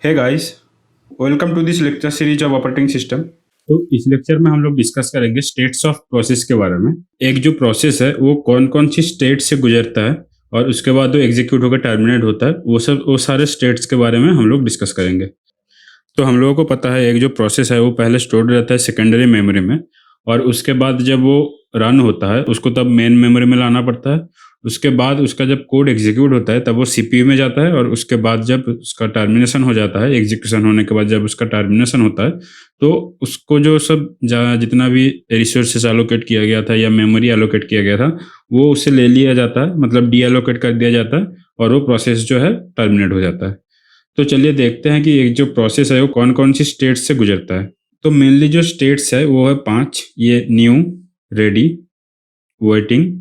Hey guys, welcome to this lecture series of operating system. तो इस lecture में हम लोग डिस्कस करेंगे स्टेट्स ऑफ प्रोसेस के बारे में। एक जो प्रोसेस है वो कौन कौन सी स्टेट से गुजरता है और उसके बाद वो एग्जीक्यूट होकर टर्मिनेट होता है, वो सारे स्टेट्स के बारे में हम लोग डिस्कस करेंगे। तो हम लोगों को पता है एक जो प्रोसेस है वो पहले स्टोर्ड रहता है सेकेंडरी मेमोरी में, और उसके बाद जब वो रन होता है उसको तब मेन मेमोरी में लाना पड़ता है। उसके बाद उसका जब कोड एग्जीक्यूट होता है तब वो सीपीयू में जाता है, और उसके बाद जब उसका टर्मिनेशन हो जाता है, एग्जीक्यूशन होने के बाद जब उसका टर्मिनेशन होता है तो उसको जो सब जितना भी रिसोर्सेस एलोकेट किया गया था या मेमोरी एलोकेट किया गया था वो उससे ले लिया जाता है, मतलब डी एलोकेट कर दिया जाता है, और वो प्रोसेस जो है टर्मिनेट हो जाता है। तो चलिए देखते हैं कि एक जो प्रोसेस है वो कौन कौन सी स्टेट्स से गुजरता है। तो मेनली जो स्टेट्स है वो है 5। ये new, ready, waiting,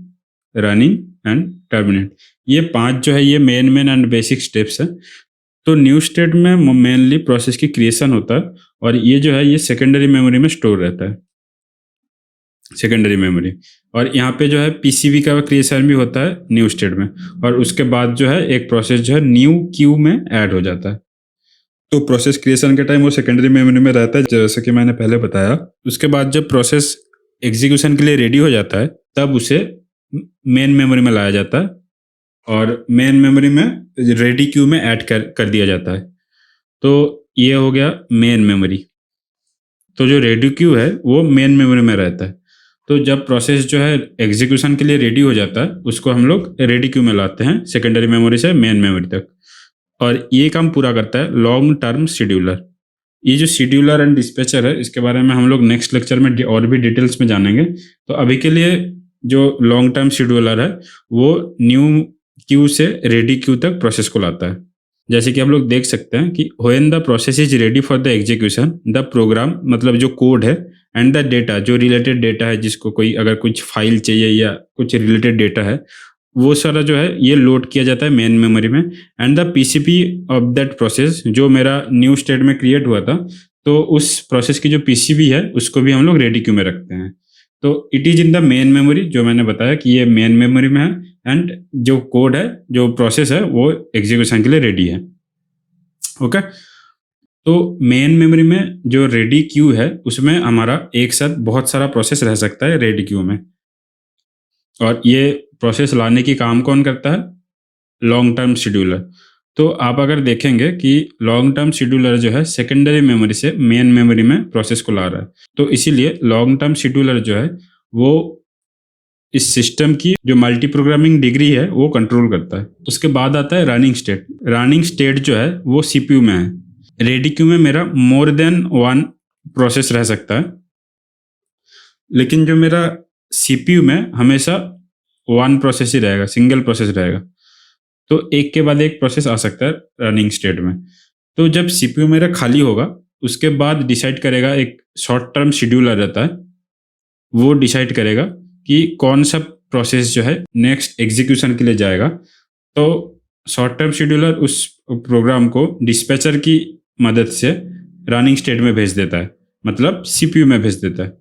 running and terminate. ये 5 जो है ये मेन एंड बेसिक स्टेप्स है। तो न्यू स्टेट में मेनली प्रोसेस की क्रिएशन होता है, और ये जो है ये सेकेंडरी मेमोरी में स्टोर रहता है, सेकेंडरी मेमोरी। और यहाँ पे जो है पीसीबी का क्रिएशन भी होता है न्यू स्टेट में, और उसके बाद जो है एक प्रोसेस जो है न्यू क्यू में ऐड हो जाता है। तो प्रोसेस क्रिएशन के टाइम वो सेकेंडरी मेमोरी में रहता है, जैसे कि मैंने पहले बताया। उसके बाद जब प्रोसेस एग्जीक्यूशन के लिए रेडी हो जाता है तब उसे मेन मेमोरी में लाया जाता है, और मेन मेमोरी में रेडी क्यू में ऐड कर दिया जाता है। तो ये हो गया मेन मेमोरी। तो जो रेडी क्यू है वो मेन मेमोरी में रहता है। तो जब प्रोसेस जो है एग्जीक्यूशन के लिए रेडी हो जाता है उसको हम लोग रेडी क्यू में लाते हैं, सेकेंडरी मेमोरी से मेन मेमोरी तक। और ये काम पूरा करता है लॉन्ग टर्म शेड्यूलर। ये जो शेड्यूलर एंड डिस्पैचर है इसके बारे में हम लोग नेक्स्ट लेक्चर में और भी डिटेल्स में जानेंगे। तो अभी के लिए जो लॉन्ग टर्म शेड्यूलर है वो न्यू क्यू से रेडी क्यू तक प्रोसेस को लाता है। जैसे कि हम लोग देख सकते हैं कि when the process is ready for the execution the program, मतलब जो कोड है, एंड द डेटा, जो रिलेटेड डेटा है, जिसको कोई अगर कुछ फाइल चाहिए या कुछ रिलेटेड डेटा है, वो सारा जो है ये लोड किया जाता है मेन मेमोरी में। And the PCB of that process, जो मेरा न्यू स्टेट में क्रिएट हुआ था, तो उस प्रोसेस की जो पीसीबी है उसको भी हम लोग रेडी क्यू में रखते हैं। तो it is in the main memory, जो मैंने बताया कि ये मेन मेमोरी में है, एंड जो कोड है, जो प्रोसेस है, वो एग्जीक्यूशन के लिए रेडी है। ओके। तो मेन मेमोरी में जो रेडी क्यू है उसमें हमारा एक साथ बहुत सारा प्रोसेस रह सकता है रेडी क्यू में। और ये प्रोसेस लाने की काम कौन करता है? Long term scheduler. तो आप अगर देखेंगे कि लॉन्ग टर्म शेड्यूलर जो है सेकेंडरी मेमोरी से मेन मेमोरी में प्रोसेस को ला रहा है, तो इसीलिए लॉन्ग टर्म शेड्यूलर जो है वो इस सिस्टम की जो मल्टी प्रोग्रामिंग डिग्री है वो कंट्रोल करता है। उसके बाद आता है रनिंग स्टेट। रनिंग स्टेट जो है वो सीपीयू में है। रेडी क्यू में मेरा मोर देन वन प्रोसेस रह सकता है, लेकिन जो मेरा सीपीयू में हमेशा वन प्रोसेस ही रहेगा, सिंगल प्रोसेस रहेगा। तो एक के बाद एक प्रोसेस आ सकता है रनिंग स्टेट में। तो जब सीपीयू मेरा खाली होगा उसके बाद डिसाइड करेगा, एक शॉर्ट टर्म शेड्यूलर रहता है, वो डिसाइड करेगा कि कौन सा प्रोसेस जो है नेक्स्ट एग्जीक्यूशन के लिए जाएगा। तो शॉर्ट टर्म शेड्यूलर उस प्रोग्राम को डिस्पैचर की मदद से रनिंग स्टेट में भेज देता है, मतलब सीपीयू में भेज देता है।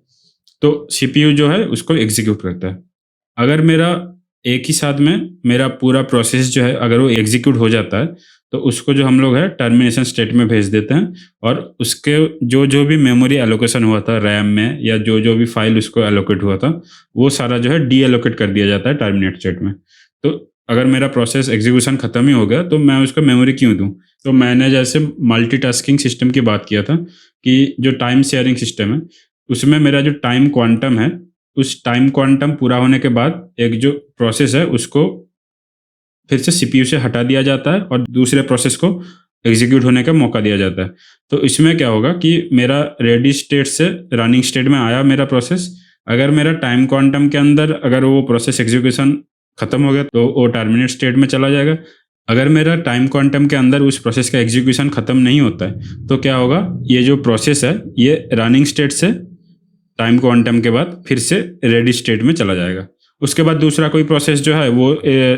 तो सीपीयू जो है उसको एग्जीक्यूट करता है। अगर मेरा एक ही साथ में मेरा पूरा प्रोसेस जो है अगर वो एग्जीक्यूट हो जाता है तो उसको जो हम लोग है टर्मिनेशन स्टेट में भेज देते हैं, और उसके जो जो भी मेमोरी एलोकेशन हुआ था रैम में, या जो जो भी फाइल उसको एलोकेट हुआ था, वो सारा जो है डी एलोकेट कर दिया जाता है टर्मिनेट स्टेट में। तो अगर मेरा प्रोसेस एग्जीक्यूशन खत्म ही हो गया तो मैं उसको मेमोरी क्यों दूं? तो मैंने जैसे मल्टीटास्किंग सिस्टम की बात किया था कि जो टाइम शेयरिंग सिस्टम है उसमें मेरा जो टाइम क्वांटम है, उस टाइम क्वांटम पूरा होने के बाद एक जो प्रोसेस है उसको फिर से सीपीयू से हटा दिया जाता है और दूसरे प्रोसेस को एग्जीक्यूट होने का मौका दिया जाता है। तो इसमें क्या होगा कि मेरा रेडी स्टेट से रनिंग स्टेट में आया मेरा प्रोसेस, अगर मेरा टाइम क्वांटम के अंदर अगर वो प्रोसेस एग्जीक्यूशन खत्म हो गया तो वो टर्मिनेट स्टेट में चला जाएगा। अगर मेरा टाइम क्वांटम के अंदर उस प्रोसेस का एग्जीक्यूशन खत्म नहीं होता है तो क्या होगा, ये जो प्रोसेस है ये रनिंग स्टेट से टाइम क्वांटम के बाद फिर से रेडी स्टेट में चला जाएगा। उसके बाद दूसरा कोई प्रोसेस जो है वो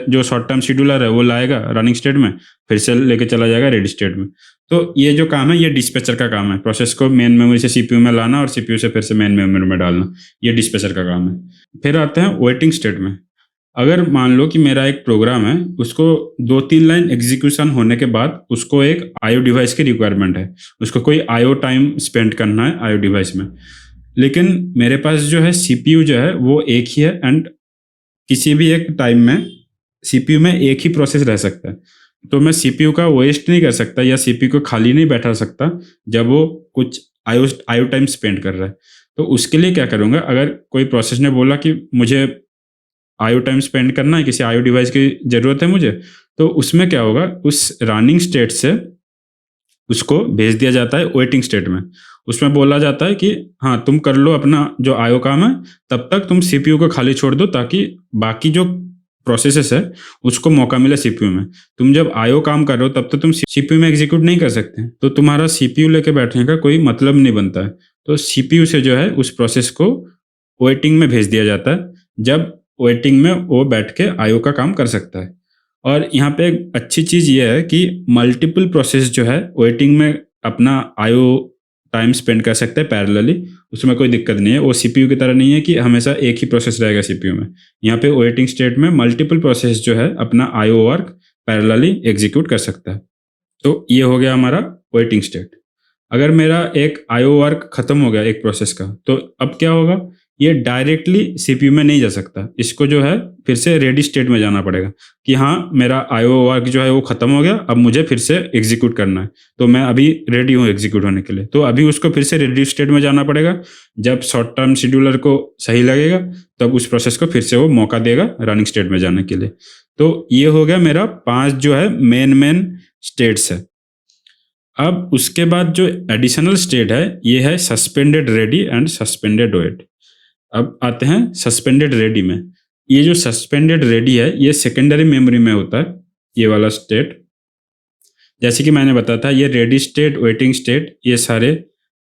जो शॉर्ट टर्म शेड्यूलर है वो लाएगा रनिंग स्टेट में, फिर से लेके चला जाएगा रेडी स्टेट में। तो ये जो काम है ये डिस्पैचर का काम है, प्रोसेस को मेन मेमोरी से सीपीयू में लाना और सीपीयू से फिर से मेन मेमोरी में डालना, ये डिस्पैचर का काम है। फिर आते हैं वेटिंग स्टेट में। अगर मान लो कि मेरा एक प्रोग्राम है, उसको 2-3 लाइन एग्जीक्यूशन होने के बाद उसको एक आईओ डिवाइस की रिक्वायरमेंट है। उसको कोई आईओ टाइम स्पेंड करना है आईओ डिवाइस में। लेकिन मेरे पास जो है सीपीयू जो है वो एक ही है एंड किसी भी एक टाइम में सीपीयू में एक ही प्रोसेस रह सकता है। तो मैं सीपीयू का वेस्ट नहीं कर सकता या सीपीयू को खाली नहीं बैठा सकता जब वो कुछ आईओ आईओ टाइम स्पेंड कर रहा है। तो उसके लिए क्या करूँगा, अगर कोई प्रोसेस ने बोला कि मुझे आईओ टाइम स्पेंड करना है, किसी आईओ डिवाइस की ज़रूरत है मुझे, तो उसमें क्या होगा, उस रनिंग स्टेट से उसको भेज दिया जाता है वेटिंग स्टेट में। उसमें बोला जाता है कि हाँ, तुम कर लो अपना जो आईओ काम है, तब तक तुम सीपीयू को खाली छोड़ दो ताकि बाकी जो प्रोसेसेस है, उसको मौका मिले सीपीयू में। तुम जब आईओ काम कर रहे हो तब तो तुम सीपीयू में एग्जीक्यूट नहीं कर सकते, तो तुम्हारा सीपीयू लेके बैठने का कोई मतलब नहीं बनता है। तो सीपीयू से जो है उस प्रोसेस को वेटिंग में भेज दिया जाता है, जब वेटिंग में वो बैठ के आईओ का काम कर सकता है। और यहाँ पे एक अच्छी चीज़ ये है कि मल्टीपल प्रोसेस जो है वेटिंग में अपना आईओ टाइम स्पेंड कर सकते हैं पैरेलली, उसमें कोई दिक्कत नहीं है। वो सीपीयू की तरह नहीं है कि हमेशा एक ही प्रोसेस रहेगा सीपीयू में। यहाँ पे वेटिंग स्टेट में मल्टीपल प्रोसेस जो है अपना आईओ वर्क पैरेलली एग्जीक्यूट कर सकता है। तो ये हो गया हमारा वेटिंग स्टेट। अगर मेरा एक आईओ वर्क खत्म हो गया एक प्रोसेस का, तो अब क्या होगा, ये डायरेक्टली सीपीयू में नहीं जा सकता। इसको जो है फिर से रेडी स्टेट में जाना पड़ेगा कि हाँ, मेरा आईओ वर्क जो है वो खत्म हो गया, अब मुझे फिर से एग्जीक्यूट करना है। तो मैं अभी रेडी हूँ एग्जीक्यूट होने के लिए, तो अभी उसको फिर से रेडी स्टेट में जाना पड़ेगा। जब शॉर्ट टर्म शेड्यूलर को सही लगेगा तब उस प्रोसेस को फिर से वो मौका देगा रनिंग स्टेट में जाने के लिए। तो ये हो गया मेरा 5 जो है मेन स्टेट्स है। अब उसके बाद जो एडिशनल स्टेट है, ये है suspended ready and suspended wait. अब आते हैं सस्पेंडेड रेडी में। ये जो सस्पेंडेड रेडी है, ये सेकेंडरी मेमोरी में होता है, ये वाला स्टेट। जैसे कि मैंने बताया था, ये रेडी स्टेट, वेटिंग स्टेट, ये सारे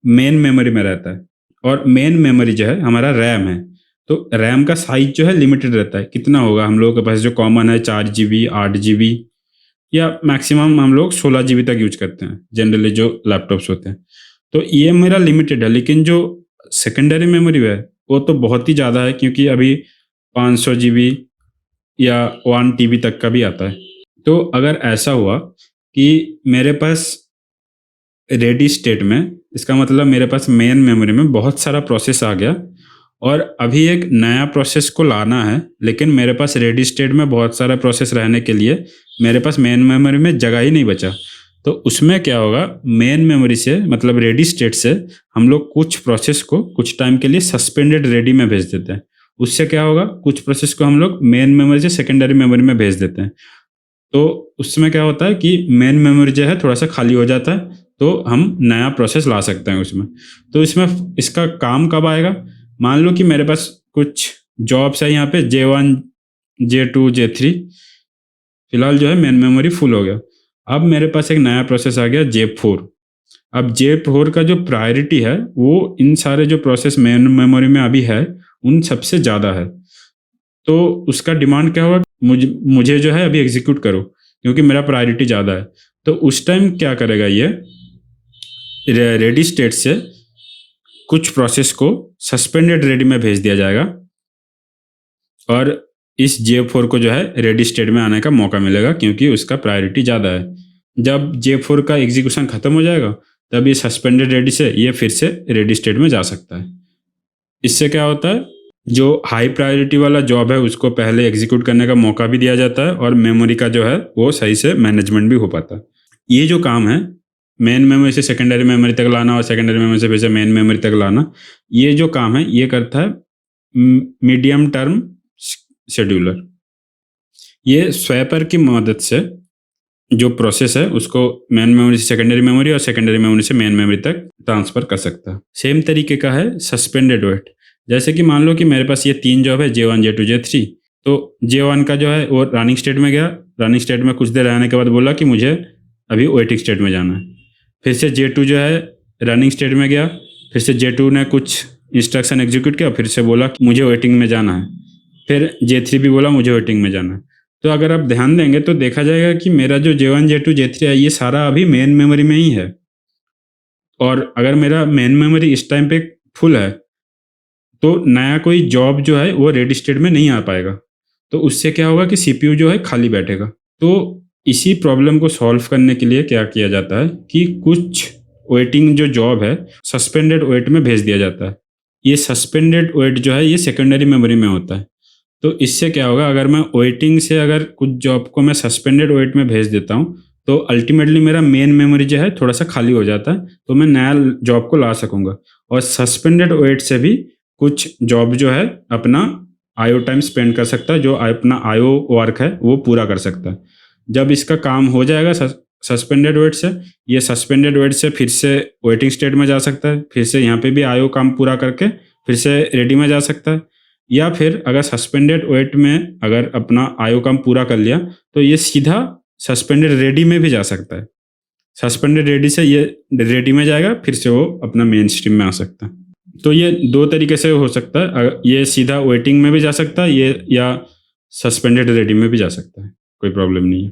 मेन मेमोरी में रहता है। और मेन मेमोरी जो है हमारा रैम है। तो रैम का साइज जो है लिमिटेड रहता है। कितना होगा, हम लोगों के पास जो कॉमन है 4 GB, 8 GB या मैक्सिमम हम लोग 16 GB तक यूज करते हैं जनरली जो लैपटॉप्स होते हैं। तो ये मेरा लिमिटेड है, लेकिन जो सेकेंडरी मेमोरी है वो तो बहुत ही ज़्यादा है, क्योंकि अभी 500 GB या 1 TB तक का भी आता है। तो अगर ऐसा हुआ कि मेरे पास रेडी स्टेट में, इसका मतलब मेरे पास मेन मेमोरी में बहुत सारा प्रोसेस आ गया और अभी एक नया प्रोसेस को लाना है, लेकिन मेरे पास रेडी स्टेट में बहुत सारा प्रोसेस रहने के लिए मेरे पास मेन मेमोरी में जगह ही नहीं बचा। तो उसमें क्या होगा, मेन मेमोरी से मतलब रेडी स्टेट से हम लोग कुछ प्रोसेस को कुछ टाइम के लिए सस्पेंडेड रेडी में भेज देते हैं। उससे क्या होगा, कुछ प्रोसेस को हम लोग मेन मेमोरी से सेकेंडरी मेमोरी में भेज देते हैं। तो उसमें क्या होता है कि मेन मेमोरी जो है थोड़ा सा खाली हो जाता है, तो हम नया प्रोसेस ला सकते हैं उसमें। तो इसमें इसका काम कब आएगा, मान लो कि मेरे पास कुछ जॉब्स है यहाँ पे J1, J2, J3, फिलहाल जो है मेन मेमोरी फुल हो गया। अब मेरे पास एक नया प्रोसेस आ गया J4। अब J4 का जो प्रायोरिटी है वो इन सारे जो प्रोसेस मेन मेमोरी में अभी है उन सबसे ज़्यादा है। तो उसका डिमांड क्या होगा, मुझे मुझे जो है अभी एग्जीक्यूट करो, क्योंकि मेरा प्रायोरिटी ज़्यादा है। तो उस टाइम क्या करेगा, ये रेडी स्टेट से कुछ प्रोसेस को सस्पेंडेड रेडी में भेज दिया जाएगा और इस J4 को जो है रेडी स्टेट में आने का मौका मिलेगा, क्योंकि उसका प्रायोरिटी ज़्यादा है। जब J4 का एग्जीक्यूशन खत्म हो जाएगा तब ये सस्पेंडेड रेडी से ये फिर से रेडी स्टेट में जा सकता है। इससे क्या होता है, जो हाई प्रायोरिटी वाला जॉब है उसको पहले एग्जीक्यूट करने का मौका भी दिया जाता है और मेमोरी का जो है वो सही से मैनेजमेंट भी हो पाता है। ये जो काम है, मेन मेमोरी से सेकेंडरी मेमोरी तक लाना और सेकेंडरी मेमोरी से फिर से मेन मेमोरी तक लाना, ये जो काम है ये करता है मीडियम टर्म शेड्यूलर। ये स्वैपर की मदद से जो प्रोसेस है उसको मेन मेमोरी से सेकेंडरी मेमोरी और सेकेंडरी मेमोरी से मेन मेमोरी तक ट्रांसफर कर सकता है। सेम तरीके का है सस्पेंडेड वेट। जैसे कि मान लो कि मेरे पास ये 3 जॉब है J1, J2, J3। तो J1 का जो है वो रनिंग स्टेट में गया, रनिंग स्टेट में कुछ देर रहने के बाद बोला कि मुझे अभी वेटिंग स्टेट में जाना है। फिर से J2 जो है रनिंग स्टेट में गया, फिर से J2 ने कुछ इंस्ट्रक्शन एग्जीक्यूट किया, फिर से बोला कि मुझे वेटिंग में जाना है। फिर J3 भी बोला मुझे वेटिंग में जाना है। तो अगर आप ध्यान देंगे तो देखा जाएगा कि मेरा जो J1, J2, J3 है ये सारा अभी मेन मेमोरी में ही है। और अगर मेरा मेन मेमोरी इस टाइम पे फुल है तो नया कोई जॉब जो है वो रेडी स्टेट में नहीं आ पाएगा। तो उससे क्या होगा कि सीपीयू जो है खाली बैठेगा। तो इसी प्रॉब्लम को सॉल्व करने के लिए क्या किया जाता है कि कुछ वेटिंग जो जॉब है सस्पेंडेड वेट में भेज दिया जाता है। ये सस्पेंडेड वेट जो है ये सेकेंडरी मेमोरी में होता है। तो इससे क्या होगा, अगर मैं वेटिंग से अगर कुछ जॉब को मैं सस्पेंडेड वेट में भेज देता हूँ तो अल्टीमेटली मेरा मेन मेमोरी जो है थोड़ा सा खाली हो जाता है, तो मैं नया जॉब को ला सकूंगा। और सस्पेंडेड वेट से भी कुछ जॉब जो है अपना आईओ टाइम स्पेंड कर सकता है, जो अपना आईओ वर्क है वो पूरा कर सकता है। जब इसका काम हो जाएगा सस्पेंडेड वेट से, ये सस्पेंडेड वेट से फिर से वेटिंग स्टेट में जा सकता है, फिर से यहाँ पे भी आईओ काम पूरा करके फिर से रेडी में जा सकता है। या फिर अगर सस्पेंडेड वेट में अगर अपना आईओ काम पूरा कर लिया तो ये सीधा सस्पेंडेड रेडी में भी जा सकता है। सस्पेंडेड रेडी से ये रेडी में जाएगा, फिर से वो अपना मेन स्ट्रीम में आ सकता है। तो ये दो तरीके से हो सकता है, ये सीधा वेटिंग में भी जा सकता है ये, या सस्पेंडेड रेडी में भी जा सकता है, कोई प्रॉब्लम नहीं है।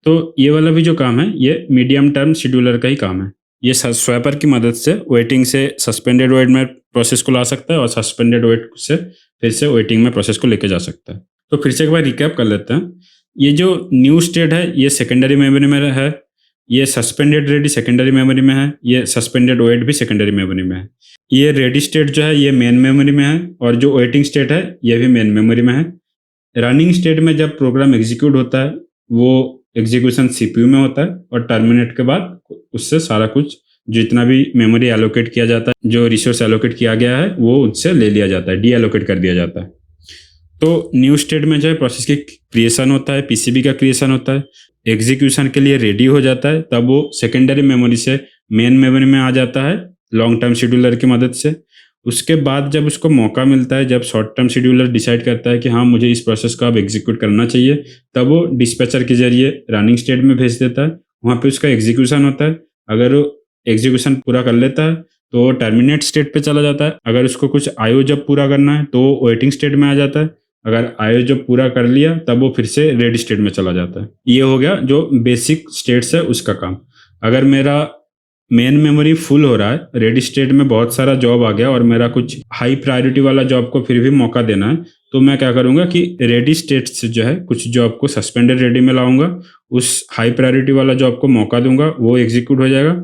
तो ये वाला भी जो काम है ये मीडियम टर्म शेड्यूलर का ही काम है। ये स्वैपर की मदद से वेटिंग से सस्पेंडेड वेट में प्रोसेस को ला सकता है और सस्पेंडेड वेट से फिर से वेटिंग में प्रोसेस को लेके जा सकता है। तो फिर से एक बार रिकैप कर लेते हैं। ये जो न्यू स्टेट है ये सेकेंडरी मेमोरी में है, ये सस्पेंडेड रेडी सेकेंडरी मेमोरी में है, ये सस्पेंडेड वेट भी सेकेंडरी मेमोरी में है। ये रेडी स्टेट जो है ये मेन मेमोरी में है, और जो वेटिंग स्टेट है ये भी मेन मेमोरी में है। रनिंग स्टेट में जब प्रोग्राम एग्जीक्यूट होता है वो एग्जीक्यूशन सीपीयू में होता है, और टर्मिनेट के बाद उससे सारा कुछ जितना भी मेमोरी एलोकेट किया जाता है, जो रिसोर्स एलोकेट किया गया है वो उससे ले लिया जाता है, डी एलोकेट कर दिया जाता है। तो न्यू स्टेट में जो है प्रोसेस की क्रिएशन होता है, पीसीबी का क्रिएशन होता है, एग्जीक्यूशन के लिए रेडी हो जाता है, तब वो सेकेंडरी मेमोरी से मेन मेमोरी में आ जाता है लॉन्ग टर्म शेड्यूलर की मदद से। उसके बाद जब उसको मौका मिलता है, जब शॉर्ट टर्म शेड्यूलर डिसाइड करता है कि हाँ मुझे इस प्रोसेस को अब एग्जीक्यूट करना चाहिए, तब वो डिस्पैचर के जरिए रनिंग स्टेट में भेज देता है। वहाँ पे उसका एग्जीक्यूशन होता है। अगर वो एग्जीक्यूशन पूरा कर लेता है तो वो टर्मिनेट स्टेट पे चला जाता है। अगर उसको कुछ आईओ जब पूरा करना है तो वेटिंग स्टेट में आ जाता है। अगर आईओ जब पूरा कर लिया तब वो फिर से रेडी स्टेट में चला जाता है। ये हो गया जो बेसिक स्टेट्स है उसका काम। अगर मेरा मेन मेमोरी फुल हो रहा है, रेडी स्टेट में बहुत सारा जॉब आ गया और मेरा कुछ हाई प्रायोरिटी वाला जॉब को फिर भी मौका देना है, तो मैं क्या करूंगा कि रेडी स्टेट से जो है कुछ जॉब को सस्पेंडेड रेडी में लाऊंगा, उस हाई प्रायोरिटी वाला जॉब को मौका दूंगा, वो एग्जीक्यूट हो जाएगा।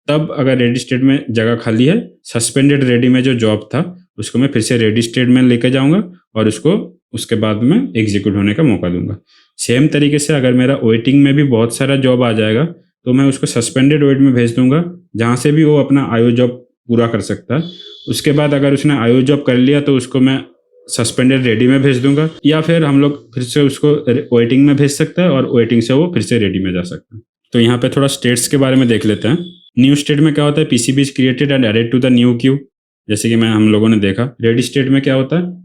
तब अगर रेडी स्टेट में जगह खाली है, सस्पेंडेड रेडी में जो जॉब था उसको मैं फिर से रेडी स्टेट में लेके जाऊंगा और उसको उसके बाद में एग्जीक्यूट होने का मौका दूंगा। सेम तरीके से अगर मेरा वेटिंग में भी बहुत सारा जॉब आ जाएगा तो मैं उसको सस्पेंडेड वेट में भेज दूंगा, जहाँ से भी वो अपना आईओ जॉब पूरा कर सकता है। उसके बाद अगर उसने आईओ जॉब कर लिया तो उसको मैं सस्पेंडेड रेडी में भेज दूंगा, या फिर हम लोग फिर से उसको वेटिंग में भेज सकते हैं और वेटिंग से वो फिर से रेडी में जा सकता है। तो यहाँ पे थोड़ा स्टेट्स के बारे में देख लेते हैं। न्यू स्टेट में क्या होता है, PCB is created and added to the new queue. जैसे कि हम लोगों ने देखा। रेडी स्टेट में क्या होता है,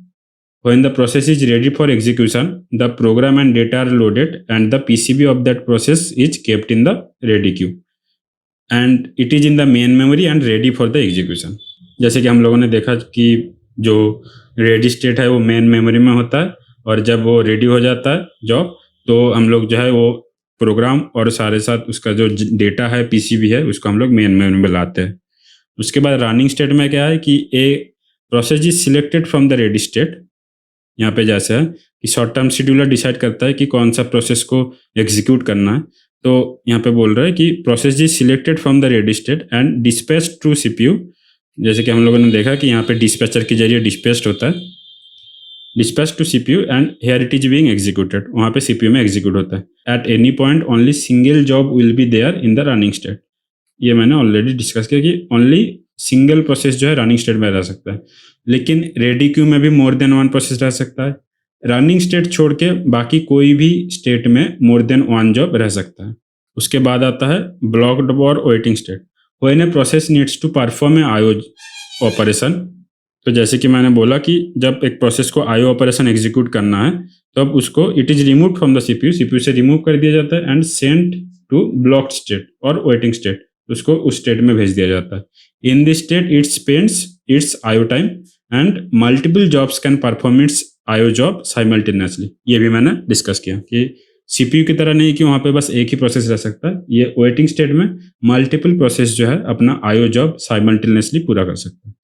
when the process is ready for execution, the program and data are loaded and the PCB of that process is kept in the ready queue and it is in the main memory and ready for the execution। जैसे कि हम लोगों ने देखा कि जो ready state है वो मेन मेमोरी में होता है, और जब वो रेडी हो जाता है जॉब तो हम लोग जो है वो प्रोग्राम और सारे साथ उसका जो डेटा है पीसीबी है उसको हम लोग मेन मेमोरी में लाते हैं। उसके बाद रनिंग स्टेट में क्या है कि a process is selected from the ready state. यहाँ पे जैसे है कि शॉर्ट टर्म शेड्यूलर डिसाइड करता है कि कौन सा प्रोसेस को एग्जीक्यूट करना है, तो यहाँ पे बोल रहा है कि process is selected from the ready state and dispatched to CPU. जैसे कि हम लोगों ने देखा कि यहाँ पे डिस्पैचर के जरिए डिस्पैच्ड होता है, dispatch to CPU and here it is being executed, वहाँ पे सीपीयू में एग्जीक्यूट होता है। At any point only single job will be there in the running state. ये मैंने ऑलरेडी डिस्कस किया कि ओनली सिंगल प्रोसेस जो है रनिंग स्टेट में रह सकता है, लेकिन रेडी क्यू में भी मोर देन वन प्रोसेस रह सकता है। रनिंग स्टेट छोड़ के बाकी कोई भी स्टेट में मोर देन वन जॉब रह सकता है। उसके बाद आता है ब्लॉक्ड और waiting state. When a process needs to perform a IO operation, तो जैसे कि मैंने बोला कि जब एक प्रोसेस को आईओ ऑपरेशन एग्जीक्यूट करना है तब उसको it is remove from the CPU, CPU से रिमूव कर दिया जाता है and sent to blocked state और वेटिंग स्टेट, उसको उस स्टेट में भेज दिया जाता है। In this state it spends its IO time and multiple jobs can perform its IO job simultaneously. ये भी मैंने डिस्कस किया कि सीपीयू की तरह नहीं कि वहाँ पे बस एक ही प्रोसेस रह सकता है, ये वेटिंग स्टेट में मल्टीपल प्रोसेस जो है अपना आईओ जॉब साइमल्टेनियसली पूरा कर सकता है।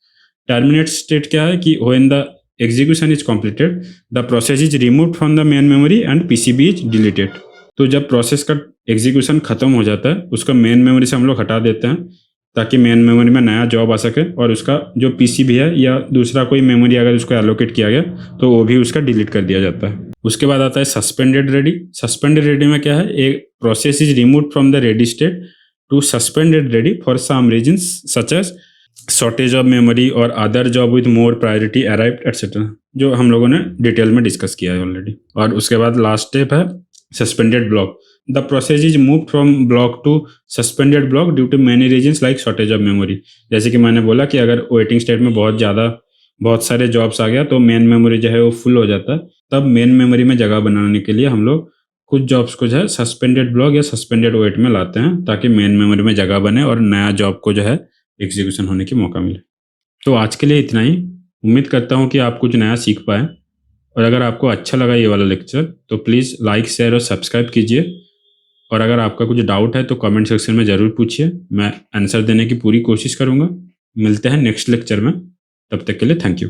टर्मिनेट स्टेट क्या है कि when the execution is completed, the process is removed from the main memory and PCB is deleted. तो जब प्रोसेस का एग्जीक्यूशन खत्म हो जाता है उसका मेन मेमोरी से हम लोग हटा देते हैं ताकि मेन मेमोरी में नया जॉब आ सके, और उसका जो पीसीबी है या दूसरा कोई मेमोरी अगर उसको एलोकेट किया गया तो वो भी उसका डिलीट कर दिया जाता है। उसके बाद आता है सस्पेंडेड रेडी। सस्पेंडेड रेडी में क्या है, एक process is remove from the ready state to suspended ready for some reasons such as shortage of memory और other job with more priority arrived etcetera, जो हम लोगों ने डिटेल में डिस्कस किया है ऑलरेडी। और उसके बाद लास्ट स्टेप है suspended block. The process is move from block to suspended block due to many reasons like shortage of memory. जैसे कि मैंने बोला कि अगर वेटिंग स्टेट में बहुत सारे जॉब्स आ गया तो मेन मेमोरी जो है वो फुल हो जाता है, तब मेन मेमोरी में जगह बनाने के लिए हम लोग कुछ जॉब्स को जो है सस्पेंडेड ब्लॉक या सस्पेंडेड वेट में लाते हैं ताकि मेन मेमोरी में जगह बने और नया जॉब को जो है एग्जीक्यूशन होने की मौका मिले। तो आज के लिए इतना ही। उम्मीद करता हूँ कि आप कुछ नया सीख पाए, और अगर आपको अच्छा लगा ये वाला लेक्चर तो प्लीज़ लाइक शेयर और सब्सक्राइब कीजिए, और अगर आपका कुछ डाउट है तो कमेंट सेक्शन में ज़रूर पूछिए, मैं आंसर देने की पूरी कोशिश करूँगा। मिलते हैं नेक्स्ट लेक्चर में, तब तक के लिए थैंक यू।